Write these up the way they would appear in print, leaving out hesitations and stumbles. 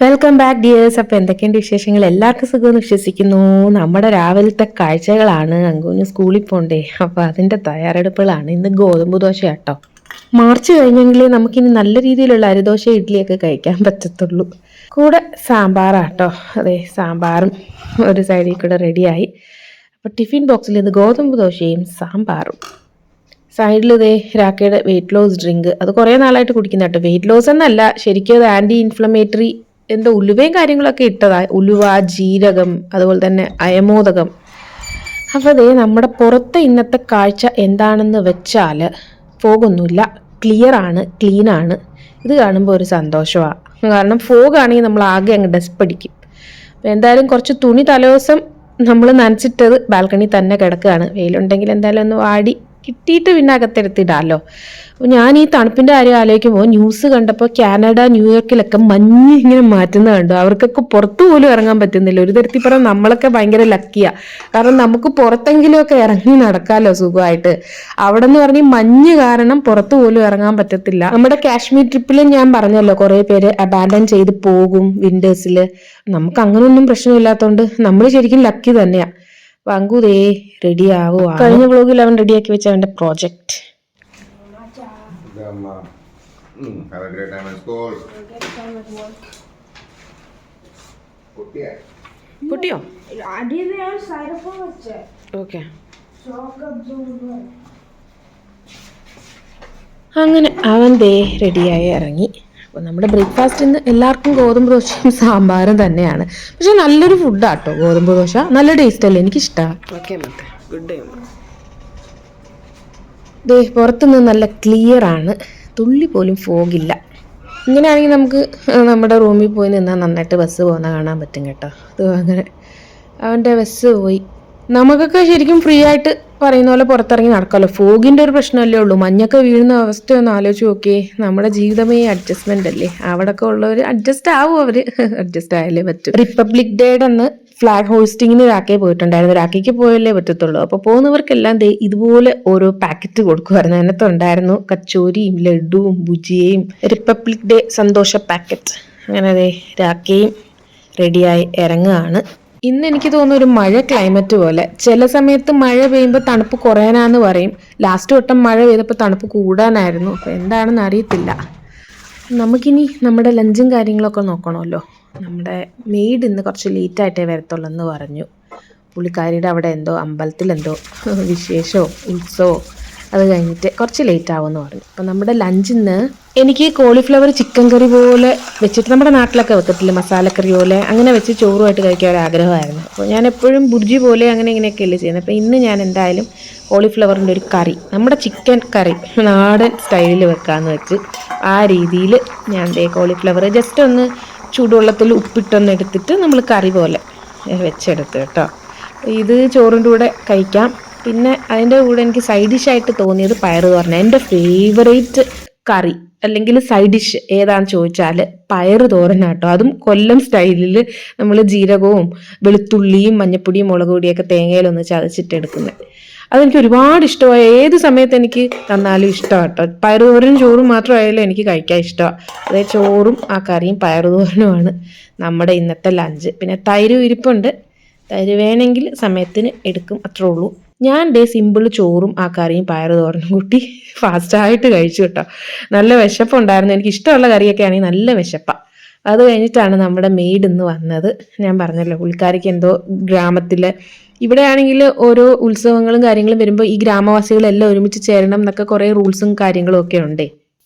Welcome back dears. അപ്പോൾ എന്തൊക്കെയുണ്ട് വിശേഷങ്ങൾ? എല്ലാവർക്കും സുഖമെന്ന് വിശ്വസിക്കുന്നു. നമ്മുടെ രാവിലത്തെ കാഴ്ചകളാണ്. അങ്കുവിന് സ്കൂളിൽ പോകണ്ടേ, അപ്പോൾ അതിൻ്റെ തയ്യാറെടുപ്പുകളാണ്. ഇന്ന് ഗോതമ്പ് ദോശ കേട്ടോ. മാർച്ച് കഴിഞ്ഞെങ്കിലേ നമുക്കിനി നല്ല രീതിയിലുള്ള അരിദോശ ഇഡ്ഡലിയൊക്കെ കഴിക്കാൻ പറ്റത്തുള്ളൂ. കൂടെ സാമ്പാറാട്ടോ. അതെ, സാമ്പാറും ഒരു സൈഡിൽ കൂടെ റെഡിയായി. അപ്പോൾ ടിഫിൻ ബോക്സിൽ ഇന്ന് ഗോതമ്പ് ദോശയും സാമ്പാറും. സൈഡിൽ ഇതേ രാക്കയുടെ വെയിറ്റ് ലോസ് ഡ്രിങ്ക്. അത് കുറേ നാളായിട്ട് കുടിക്കുന്ന കേട്ടോ. വെയിറ്റ് ലോസ് എന്നല്ല, ശരിക്കും അത് ആൻറ്റി ഇൻഫ്ലമേറ്ററി എന്തോ ഉലുവയും കാര്യങ്ങളൊക്കെ ഇട്ടതാ. ഉലുവ, ജീരകം, അതുപോലെ തന്നെ അയമോദകം. അപ്പോൾ അതേ നമ്മുടെ പുറത്തെ ഇന്നത്തെ കാഴ്ച എന്താണെന്ന് വെച്ചാൽ ഫോഗൊന്നുമില്ല, ക്ലിയറാണ്, ക്ലീനാണ്. ഇത് കാണുമ്പോൾ ഒരു സന്തോഷമാണ്. കാരണം ഫോഗാണെങ്കിൽ നമ്മൾ ആകെ അങ്ങ് ഡസ്പടിക്കും. അപ്പോൾ എന്തായാലും കുറച്ച് തുണി തലേദിവസം നമ്മൾ നനച്ചിട്ടത് ബാൽക്കണി തന്നെ കിടക്കുകയാണ്. വെയിലുണ്ടെങ്കിൽ എന്തായാലും ഒന്ന് വാടി കിട്ടിയിട്ട് പിന്നെ അകത്തെടുത്തിടാമല്ലോ. അപ്പോൾ ഞാൻ ഈ തണുപ്പിൻ്റെ കാര്യം ആലോചിക്കുമ്പോൾ ന്യൂസ് കണ്ടപ്പോൾ കാനഡ, ന്യൂയോർക്കിലൊക്കെ മഞ്ഞ് ഇങ്ങനെ മാറ്റുന്നത് കണ്ടു. അവർക്കൊക്കെ പുറത്തു പോലും ഇറങ്ങാൻ പറ്റുന്നില്ല. ഒരു തരത്തിൽ പറഞ്ഞാൽ നമ്മളൊക്കെ ഭയങ്കര ലക്കിയാണ്. കാരണം നമുക്ക് പുറത്തെങ്കിലുമൊക്കെ ഇറങ്ങി നടക്കാമല്ലോ സുഖമായിട്ട്. അവിടെ എന്ന് പറഞ്ഞാൽ മഞ്ഞ് കാരണം പുറത്തു പോലും ഇറങ്ങാൻ പറ്റത്തില്ല. നമ്മുടെ കാശ്മീർ ട്രിപ്പിൽ ഞാൻ പറഞ്ഞല്ലോ, കുറേ പേര് അബാൻഡൻ ചെയ്ത് പോകും വിന്റേഴ്സിൽ. നമുക്ക് അങ്ങനെയൊന്നും പ്രശ്നമില്ലാത്തതുകൊണ്ട് നമ്മൾ ശരിക്കും ലക്കി തന്നെയാണ്. അങ്കുതേ റെഡി ആവുക. കഴിഞ്ഞ വ്ലോഗിൽ അവൻ റെഡിയാക്കി വെച്ച അവന്റെ പ്രോജക്റ്റ്. പൊട്ടിയോ? ഓക്കെ. അങ്ങനെ അവൻ ദേ റെഡിയായി ഇറങ്ങി. അപ്പോൾ നമ്മുടെ ബ്രേക്ക്ഫാസ്റ്റ് ഇന്ന് എല്ലാവർക്കും ഗോതമ്പ് ദോശയും സാമ്പാറും തന്നെയാണ്. പക്ഷെ നല്ലൊരു ഫുഡാട്ടോ ഗോതമ്പ് ദോശ. നല്ല ടേസ്റ്റ് അല്ലേ, എനിക്കിഷ്ടമാണ്. ഓക്കെ മത്തെ, ഗുഡ് ഡേ. ദേ പുറത്തുനിന്ന് നല്ല ക്ലിയർ ആണ്, തുള്ളി പോലും ഫോഗില്ല. ഇങ്ങനെയാണെങ്കിൽ നമുക്ക് നമ്മുടെ റൂമിൽ പോയി നിന്നാൽ നന്നായിട്ട് ബസ് പോകുന്ന കാണാൻ പറ്റും കേട്ടോ. അത് അങ്ങനെ അവൻ്റെ ബസ് പോയി. നമുക്കൊക്കെ ശരിക്കും ഫ്രീ ആയിട്ട് പറയുന്ന പോലെ പുറത്തിറങ്ങി നടക്കാമല്ലോ. ഫോഗിൻ്റെ ഒരു പ്രശ്നമല്ലേ ഉള്ളൂ. മഞ്ഞൊക്കെ വീഴുന്ന അവസ്ഥയൊന്ന് ആലോചിച്ച് നോക്കിയേ. നമ്മുടെ ജീവിതമേ അഡ്ജസ്റ്റ്മെൻ്റ് അല്ലേ. അവിടെയൊക്കെ ഉള്ളവർ അഡ്ജസ്റ്റ് ആവും. അവർ അഡ്ജസ്റ്റ് ആയാലേ പറ്റും. റിപ്പബ്ലിക് ഡേയുടെ അന്ന് ഫ്ലാഗ് ഹോസ്റ്റിങ്ങിന് രാക്കേ പോയിട്ടുണ്ടായിരുന്നു. രാക്കയ്ക്ക് പോയല്ലേ പറ്റത്തുള്ളൂ. അപ്പോൾ പോകുന്നവർക്കെല്ലാം ദേ ഇതുപോലെ ഓരോ പാക്കറ്റ് കൊടുക്കുമായിരുന്നു. അതിനകത്തുണ്ടായിരുന്നു കച്ചോരിയും ലഡുവും ഭുജിയയും റിപ്പബ്ലിക് ഡേ സന്തോഷ പാക്കറ്റ്. അങ്ങനെ ദേ രാക്കയും റെഡിയായി ഇറങ്ങുകയാണ്. ഇന്ന് എനിക്ക് തോന്നുന്നു ഒരു മഴ ക്ലൈമറ്റ് പോലെ. ചില സമയത്ത് മഴ പെയ്യുമ്പോൾ തണുപ്പ് കുറയാനാന്ന് പറയും. ലാസ്റ്റ് വട്ടം മഴ പെയ്തപ്പോൾ തണുപ്പ് കൂടാനായിരുന്നു. അപ്പോൾ എന്താണെന്ന് അറിയത്തില്ല. നമുക്കിനി നമ്മുടെ ലഞ്ചും കാര്യങ്ങളൊക്കെ നോക്കണമല്ലോ. നമ്മുടെ മെയ്ഡ് ഇന്ന് കുറച്ച് ലേറ്റായിട്ടേ വരത്തുള്ളൂ എന്ന് പറഞ്ഞു. പുള്ളിക്കാരിയുടെ അവിടെ എന്തോ അമ്പലത്തിലെന്തോ വിശേഷമോ ഉത്സവമോ അത് കഴിഞ്ഞിട്ട് കുറച്ച് ലേറ്റ് ആവുമെന്ന് പറഞ്ഞു. അപ്പം നമ്മുടെ ലഞ്ചിന്ന് എനിക്ക് കോളിഫ്ലവർ ചിക്കൻ കറി പോലെ വെച്ചിട്ട്, നമ്മുടെ നാട്ടിലൊക്കെ വെക്കത്തില്ല മസാലക്കറി പോലെ, അങ്ങനെ വെച്ച് ചോറുമായിട്ട് കഴിക്കാൻ ഒരു ആഗ്രഹമായിരുന്നു. അപ്പോൾ ഞാൻ എപ്പോഴും ബുർജി പോലെ അങ്ങനെ ഇങ്ങനെയൊക്കെയല്ലേ ചെയ്യുന്നത്. അപ്പോൾ ഇന്ന് ഞാൻ എന്തായാലും കോളിഫ്ലവറിൻ്റെ ഒരു കറി, നമ്മുടെ ചിക്കൻ കറി നാടൻ സ്റ്റൈലിൽ വെക്കാമെന്ന് വെച്ച് ആ രീതിയിൽ ഞാൻ കോളിഫ്ലവർ ജസ്റ്റ് ഒന്ന് ചൂടുവെള്ളത്തിൽ ഉപ്പിട്ടൊന്ന് എടുത്തിട്ട് നമ്മൾ കറി പോലെ വെച്ചെടുത്ത് കേട്ടോ. ഇത് ചോറിൻ്റെ കൂടെ കഴിക്കാം. പിന്നെ അതിൻ്റെ കൂടെ എനിക്ക് സൈഡ് ഡിഷായിട്ട് തോന്നിയത് പയറ് തോരൻ. എൻ്റെ ഫേവറേറ്റ് കറി അല്ലെങ്കിൽ സൈഡ് ഡിഷ് ഏതാണെന്ന് ചോദിച്ചാൽ പയറ് തോരനാട്ടോ. അതും കൊല്ലം സ്റ്റൈലിൽ നമ്മൾ ജീരകവും വെളുത്തുള്ളിയും മഞ്ഞപ്പൊടിയും മുളക് പൊടിയൊക്കെ തേങ്ങയിലൊന്ന് ചതച്ചിട്ടെടുക്കുന്നത്. അതെനിക്ക് ഒരുപാട് ഇഷ്ടമായി. ഏത് സമയത്ത് എനിക്ക് തന്നാലും ഇഷ്ടമാണ് കേട്ടോ. പയറ് തോരനും ചോറും മാത്രമായാലും എനിക്ക് കഴിക്കാൻ ഇഷ്ടമാണ്. അതേ ചോറും ആ കറിയും പയറ് തോരനുമാണ് നമ്മുടെ ഇന്നത്തെ ലഞ്ച്. പിന്നെ തൈര് ഇരിപ്പുണ്ട്. തൈര് വേണമെങ്കിൽ സമയത്തിന് എടുക്കും, അത്രേ ഉള്ളൂ. ഞാൻ സിമ്പിൾ ചോറും ആ കറിയും പയറ് തോരനും കൂട്ടി ഫാസ്റ്റായിട്ട് കഴിച്ചു കേട്ടോ. നല്ല വിശപ്പുണ്ടായിരുന്നു. എനിക്ക് ഇഷ്ടമുള്ള കറിയൊക്കെ ആണെങ്കിൽ നല്ല വിശപ്പാണ്. അത് കഴിഞ്ഞിട്ടാണ് നമ്മുടെ മെയ്ഡ് ഇന്ന് വന്നത്. ഞാൻ പറഞ്ഞല്ലോ പുള്ളിക്കാരിക്ക് എന്തോ ഗ്രാമത്തിൽ, ഇവിടെ ആണെങ്കിൽ ഓരോ ഉത്സവങ്ങളും കാര്യങ്ങളും വരുമ്പോൾ ഈ ഗ്രാമവാസികളെല്ലാം ഒരുമിച്ച് ചേരണം എന്നൊക്കെ കുറേ റൂൾസും കാര്യങ്ങളും ഒക്കെ ഉണ്ടേ.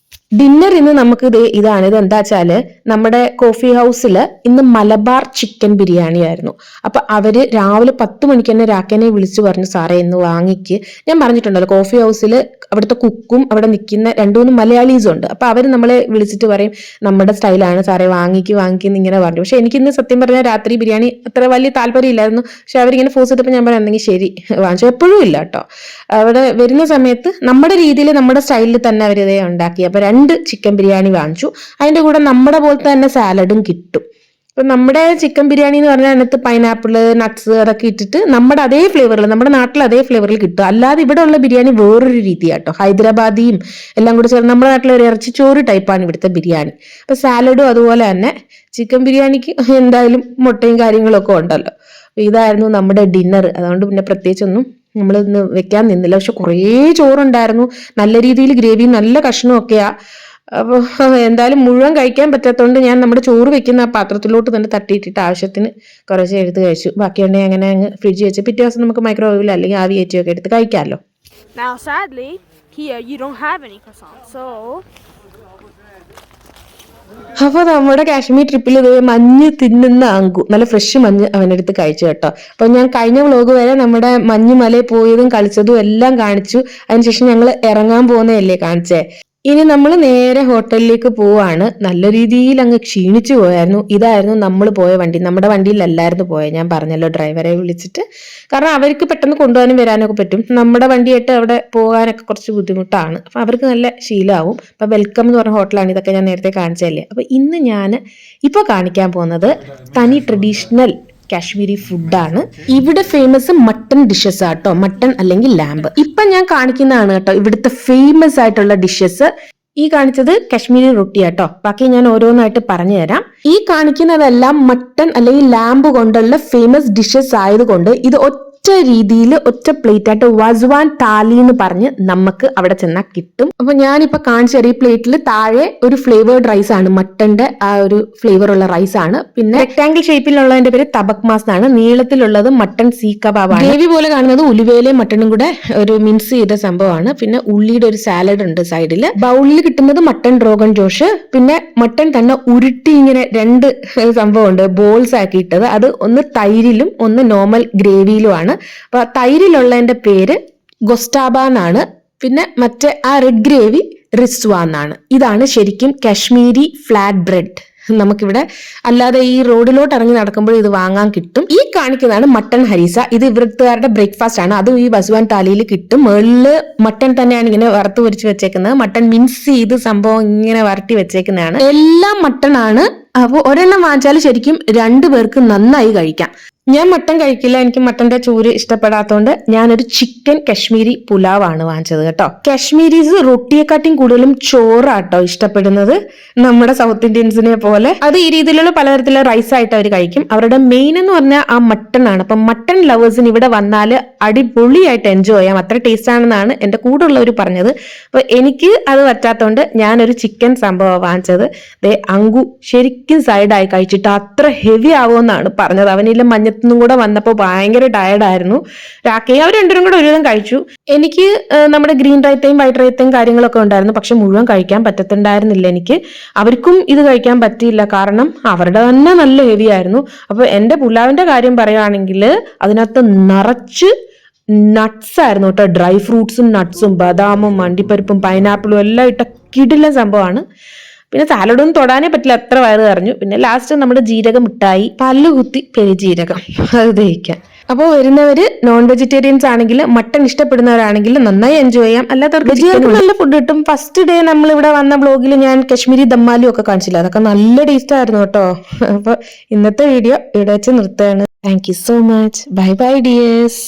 ഡിന്നർ ഇന്ന് നമുക്ക് ഇതാണ്. ഇത് എന്താ വെച്ചാല് നമ്മുടെ കോഫി ഹൗസിൽ ഇന്ന് മലബാർ ചിക്കൻ ബിരിയാണി ആയിരുന്നു. അപ്പൊ അവര് രാവിലെ 10 മണിക്ക് തന്നെ രാക്കനെ വിളിച്ചു പറഞ്ഞു, സാറേ ഇന്ന് വാങ്ങിക്ക്. ഞാൻ പറഞ്ഞിട്ടുണ്ടല്ലോ കോഫി ഹൗസിൽ അവിടുത്തെ കുക്കും അവിടെ നിൽക്കുന്ന 2-3 മലയാളീസും ഉണ്ട്. അപ്പൊ അവര് നമ്മളെ വിളിച്ചിട്ട് പറയും നമ്മുടെ സ്റ്റൈലാണ് സാറേ, വാങ്ങിക്കുന്നു ഇങ്ങനെ പറഞ്ഞു. പക്ഷെ എനിക്കിന്ന് സത്യം പറഞ്ഞാൽ രാത്രി ബിരിയാണി അത്ര വലിയ താല്പര്യം ഇല്ലായിരുന്നു. പക്ഷെ അവരിങ്ങനെ ഫോഴ്സ് ചെയ്തപ്പോൾ ഞാൻ പറഞ്ഞെങ്കിൽ ശരി വാങ്ങിച്ചു. എപ്പോഴും ഇല്ല കേട്ടോ. അവിടെ വരുന്ന സമയത്ത് നമ്മുടെ രീതിയിൽ നമ്മുടെ സ്റ്റൈലിൽ തന്നെ അവരിതേ ഉണ്ടാക്കി. അപ്പൊ 2 ചിക്കൻ ബിരിയാണി വാങ്ങിച്ചു. അതിൻ്റെ കൂടെ നമ്മുടെ പോലത്തെ തന്നെ സാലഡും കിട്ടും. ഇപ്പം നമ്മുടെ ചിക്കൻ ബിരിയാണി എന്ന് പറഞ്ഞാൽ അതിനകത്ത് പൈനാപ്പിൾ, നട്ട്സ് അതൊക്കെ ഇട്ടിട്ട് നമ്മുടെ അതേ ഫ്ലേവറിൽ, നമ്മുടെ നാട്ടിൽ അതേ ഫ്ലേവറിൽ കിട്ടും. അല്ലാതെ ഇവിടെ ഉള്ള ബിരിയാണി വേറൊരു രീതിയാട്ടോ. ഹൈദരാബാദിയും എല്ലാം കൂടി ചേർന്ന് നമ്മുടെ നാട്ടിലെ ഒരു ഇറച്ചിച്ചോറ് ടൈപ്പാണ് ഇവിടുത്തെ ബിരിയാണി. അപ്പം സാലഡും അതുപോലെ തന്നെ ചിക്കൻ ബിരിയാണിക്ക് എന്തായാലും മുട്ടയും കാര്യങ്ങളൊക്കെ ഉണ്ടല്ലോ. ഇതായിരുന്നു നമ്മുടെ ഡിന്നർ. അതുകൊണ്ട് പിന്നെ പ്രത്യേകിച്ചൊന്നും നമ്മൾ ഇന്ന് വെക്കാൻ നിന്നില്ല. പക്ഷെ കുറേ ചോറുണ്ടായിരുന്നു, നല്ല രീതിയിൽ ഗ്രേവിയും നല്ല കഷ്ണവും ഒക്കെയാ. അപ്പോൾ എന്തായാലും മുഴുവൻ കഴിക്കാൻ പറ്റാത്തതുകൊണ്ട് ഞാൻ നമ്മുടെ ചോറ് വെക്കുന്ന ആ പാത്രത്തിലോട്ട് തന്നെ തട്ടിയിട്ടിട്ട് ആവശ്യത്തിന് കുറച്ച് എടുത്ത് കഴിച്ചു. ബാക്കിയുണ്ടെങ്കിൽ അങ്ങനെ അങ്ങ് ഫ്രിഡ്ജ് വെച്ച് പിറ്റേ ദിവസം നമുക്ക് മൈക്രോവേവിൽ അല്ലെങ്കിൽ ആവി കയറ്റിയൊക്കെ എടുത്ത് കഴിക്കാമല്ലോ. Now sadly here you don't have any croissant, so അപ്പോൾ നമ്മുടെ കാശ്മീർ ട്രിപ്പിൽ ഇത് മഞ്ഞ് തിന്നുന്ന അങ്കു നല്ല ഫ്രഷ് മഞ്ഞ് അവനെടുത്ത് കഴിച്ചു കേട്ടോ. അപ്പോൾ ഞാൻ കഴിഞ്ഞ വ്ലോഗ് വരെ നമ്മുടെ മഞ്ഞ് മലയിൽ പോയതും കളിച്ചതും എല്ലാം കാണിച്ചു. അതിനുശേഷം ഞങ്ങൾ ഇറങ്ങാൻ പോകുന്നതല്ലേ കാണിച്ചേ. ഇനി നമ്മൾ നേരെ ഹോട്ടലിലേക്ക് പോവാണ്. നല്ല രീതിയിൽ അങ്ങ് ക്ഷീണിച്ചു പോയായിരുന്നു. ഇതായിരുന്നു നമ്മൾ പോയ വണ്ടി. നമ്മുടെ വണ്ടിയിലല്ലായിരുന്നു പോയത്, ഞാൻ പറഞ്ഞല്ലോ ഡ്രൈവറെ വിളിച്ചിട്ട്. കാരണം അവർക്ക് പെട്ടെന്ന് കൊണ്ടുപോകാനും വരാനൊക്കെ പറ്റും. നമ്മുടെ വണ്ടിയായിട്ട് അവിടെ പോകാനൊക്കെ കുറച്ച് ബുദ്ധിമുട്ടാണ്. അപ്പം അവർക്ക് നല്ല ശീലമാവും. അപ്പം വെൽക്കം എന്ന് പറഞ്ഞ ഹോട്ടലാണ്, ഇതൊക്കെ ഞാൻ നേരത്തെ കാണിച്ചതല്ലേ. അപ്പം ഇന്ന് ഞാൻ ഇപ്പോൾ കാണിക്കാൻ പോകുന്നത് തനി ട്രഡീഷണൽ കാശ്മീരി ഫുഡാണ്. ഇവിടെ ഫേമസ് മട്ടൺ ഡിഷസ് ആട്ടോ, മട്ടൺ അല്ലെങ്കിൽ ലാമ്പ്. ഇപ്പൊ ഞാൻ കാണിക്കുന്നതാണ് കേട്ടോ ഇവിടുത്തെ ഫേമസ് ആയിട്ടുള്ള ഡിഷസ്. ഈ കാണിച്ചത് കാശ്മീരി റൊട്ടി ആട്ടോ, ബാക്കി ഞാൻ ഓരോന്നായിട്ട് പറഞ്ഞു തരാം. ഈ കാണിക്കുന്നതെല്ലാം മട്ടൺ അല്ലെങ്കിൽ ലാമ്പ് കൊണ്ടുള്ള ഫേമസ് ഡിഷസ് ആയതുകൊണ്ട് ഇത് ഒറ്റ രീതിയിൽ ഒറ്റ പ്ലേറ്റ് ആയിട്ട് വസ്വാൻ താലി എന്ന് പറഞ്ഞ് നമുക്ക് അവിടെ ചെന്നാൽ കിട്ടും. അപ്പൊ ഞാനിപ്പോ കാണിച്ച ഈ പ്ലേറ്റിൽ താഴെ ഒരു ഫ്ലേവേർഡ് റൈസ് ആണ്, മട്ടന്റെ ആ ഒരു ഫ്ലേവർ ഉള്ള റൈസ് ആണ്. പിന്നെ റെക്ടാംഗിൾ ഷേപ്പിലുള്ളതിന്റെ പേര് തബക് മാസ് ആണ്. നീളത്തിലുള്ളത് മട്ടൺ സീ കബാബാണ്. ഗ്രേവി പോലെ കാണുന്നത് ഉലുവയിലെയും മട്ടനും കൂടെ ഒരു മിക്സ് ചെയ്ത സംഭവമാണ്. പിന്നെ ഉള്ളിയുടെ ഒരു സാലഡ് ഉണ്ട് സൈഡില്. ബൗളിൽ കിട്ടുന്നത് മട്ടൺ റോഗൻ ജോഷ്. പിന്നെ മട്ടൺ തന്നെ ഉരുട്ടി ഇങ്ങനെ രണ്ട് സംഭവമുണ്ട് ബോൾസ് ആക്കിയിട്ടത്. അത് ഒന്ന് തൈരിലും ഒന്ന് നോർമൽ ഗ്രേവിയിലുമാണ്. അപ്പൊ തൈരിലുള്ളതിന്റെ പേര് ഗൊസ്റ്റാബ എന്നാണ്. പിന്നെ മറ്റേ ആ റെഡ് ഗ്രേവി റിസ്വ എന്നാണ്. ഇതാണ് ശരിക്കും കാശ്മീരി ഫ്ലാറ്റ് ബ്രെഡ്. നമുക്കിവിടെ അല്ലാതെ ഈ റോഡിലോട്ട് ഇറങ്ങി നടക്കുമ്പോൾ ഇത് വാങ്ങാൻ കിട്ടും. ഈ കാണിക്കുന്നതാണ് മട്ടൺ ഹരീസ. ഇത് ഇവിടുത്തുകാരുടെ ബ്രേക്ക്ഫാസ്റ്റ് ആണ്. അതും ഈ ബസ്വാൻ താലിയിൽ കിട്ടും. മുകളില് മട്ടൺ തന്നെയാണ് ഇങ്ങനെ വറുത്ത് പൊരിച്ച് വെച്ചേക്കുന്നത്. മട്ടൺ മിൻസ് ചെയ്ത് സംഭവം ഇങ്ങനെ വരട്ടി വെച്ചേക്കുന്നതാണ്. എല്ലാം മട്ടൺ ആണ്. അപ്പോൾ ഒരെണ്ണം വാങ്ങിച്ചാൽ ശരിക്കും 2 പേർക്ക് നന്നായി കഴിക്കാം. ഞാൻ മട്ടൺ കഴിക്കില്ല, എനിക്ക് മട്ടന്റെ ചൂര് ഇഷ്ടപ്പെടാത്തതുകൊണ്ട് ഞാനൊരു ചിക്കൻ കാശ്മീരി പുലാവാണ് വാങ്ങിച്ചത് കേട്ടോ. കാശ്മീരീസ് റൊട്ടിയെക്കാട്ടിയും കൂടുതലും ചോറാട്ടോ ഇഷ്ടപ്പെടുന്നത്, നമ്മുടെ സൗത്ത് ഇന്ത്യൻസിനെ പോലെ. അത് ഈ രീതിയിലുള്ള പലതരത്തിലുള്ള റൈസ് ആയിട്ട് അവർ കഴിക്കും. അവരുടെ മെയിൻ എന്ന് പറഞ്ഞാൽ ആ മട്ടൺ ആണ്. അപ്പൊ മട്ടൺ ലവേഴ്സിന് ഇവിടെ വന്നാൽ അടിപൊളിയായിട്ട് എൻജോയ് ചെയ്യാം. അത്ര ടേസ്റ്റ് ആണെന്നാണ് എന്റെ കൂടെ ഉള്ളവർ പറഞ്ഞത്. അപ്പൊ എനിക്ക് അത് പറ്റാത്തതുകൊണ്ട് ഞാനൊരു ചിക്കൻ സംഭവം വാങ്ങിച്ചത്. അങ്കു ശരിക്കും സൈഡായി കഴിച്ചിട്ട് അത്ര ഹെവി ആവുമെന്നാണ് പറഞ്ഞത്. അവനില്ല മഞ്ഞ കൂടെ വന്നപ്പോൾ ഭയങ്കര ടയർഡായിരുന്നു. രാക്കയും അവർ രണ്ടുപേരും കൂടെ ഒരുവിധം കഴിച്ചു. എനിക്ക് നമ്മുടെ ഗ്രീൻ റൈത്തയും വൈറ്റ് റൈത്തയും കാര്യങ്ങളൊക്കെ ഉണ്ടായിരുന്നു, പക്ഷെ മുഴുവൻ കഴിക്കാൻ പറ്റത്തുണ്ടായിരുന്നില്ല എനിക്ക്. അവർക്കും ഇത് കഴിക്കാൻ പറ്റിയില്ല, കാരണം അവരുടെ തന്നെ നല്ല ഹെവി ആയിരുന്നു. അപ്പൊ എന്റെ പുലാവിന്റെ കാര്യം പറയുകയാണെങ്കിൽ അതിനകത്ത് നിറച്ച് നട്ട്സ് ആയിരുന്നു കേട്ടോ. ഡ്രൈ ഫ്രൂട്ട്സും നട്ട്സും ബദാമും അണ്ടിപ്പരിപ്പും പൈനാപ്പിളും എല്ലാം ഇട്ട കിടിലൻ സംഭവമാണ്. പിന്നെ സാലഡൊന്നും തൊടാനേ പറ്റില്ല, എത്ര വയറ് നിറഞ്ഞു. പിന്നെ ലാസ്റ്റ് നമ്മുടെ ജീരകം മിഠായി, പല്ലുകുത്തി പെരുജീരകം, അത് ദഹിക്കാൻ. അപ്പോൾ വരുന്നവര് നോൺ വെജിറ്റേറിയൻസ് ആണെങ്കിൽ, മട്ടൺ ഇഷ്ടപ്പെടുന്നവരാണെങ്കിൽ നന്നായി എൻജോയ് ചെയ്യാം. അല്ലാത്തവർക്ക് നല്ല ഫുഡ് കിട്ടും. ഫസ്റ്റ് ഡേ നമ്മൾ ഇവിടെ വന്ന ബ്ലോഗിൽ ഞാൻ കാശ്മീരി ദമ്മാലും ഒക്കെ കാണിച്ചില്ല, അതൊക്കെ നല്ല ടേസ്റ്റ് ആയിരുന്നു കേട്ടോ. അപ്പൊ ഇന്നത്തെ വീഡിയോ ഇവിടെ വെച്ച് നിർത്തുകയാണ്. Thank you so much. Bye bye dears.